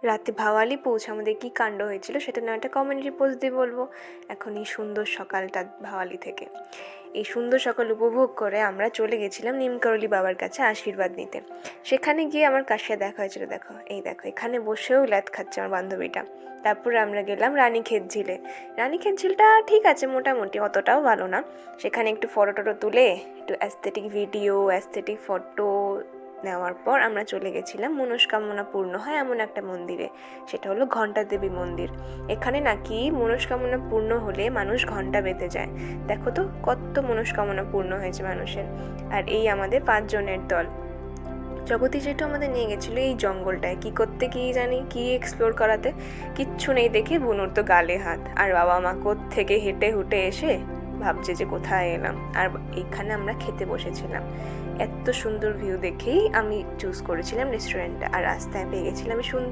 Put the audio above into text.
রাতে ভাওয়ালি পৌঁছে আমাদের কী কাণ্ড হয়েছিল সেটা না একটা কমেন্ট্রি পোস্ট দিয়ে বলবো। এখন এই সুন্দর সকালটা ভাওয়ালি থেকে এই সুন্দর সকাল উপভোগ করে আমরা চলে গেছিলাম নিমকরলি বাবার কাছে আশীর্বাদ নিতে। সেখানে গিয়ে আমার কার সাথে দেখা হয়েছিল দেখো, এই দেখো এখানে বসেও ল্যাদ খাচ্ছে আমার বান্ধবীটা। তারপরে আমরা গেলাম রানীক্ষেত ঝিলে। রানীক্ষেত ঝিলটা ঠিক আছে, মোটামুটি অতটাও ভালো না। সেখানে একটু ফটো টটো তুলে একটু অ্যাস্থেটিক ভিডিও অ্যাস্থেটিক ফটো নেওয়ার পর আমরা চলে গেছিলাম মনস্কামনা পূর্ণ হয় এমন একটা মন্দিরে। সেটা হলো ঘণ্টা দেবী মন্দির। এখানে নাকি মনস্কামনা পূর্ণ হলে মানুষ ঘণ্টা বেঁধে যায়। দেখো তো কত মনস্কামনা পূর্ণ হয়েছে মানুষের। আর এই আমাদের 5 জনের দল। জগতী জেঠু আমাদের নিয়ে গেছিলো এই জঙ্গলটায় কী করতে, কী জানি কী এক্সপ্লোর করাতে। কিচ্ছু নেই দেখে বুনুর তো গালে হাত, আর বাবা মা থেকে হেঁটে হুটে এসে ভাবছে যে কোথায় এলাম। আর এইখানে আমরা খেতে বসেছিলাম। এত সুন্দর ভিউ দেখেই আমি চুজ করেছিলাম রেস্টুরেন্টটা, আর রাস্তায় পেয়ে গেছিলাম সুন্দর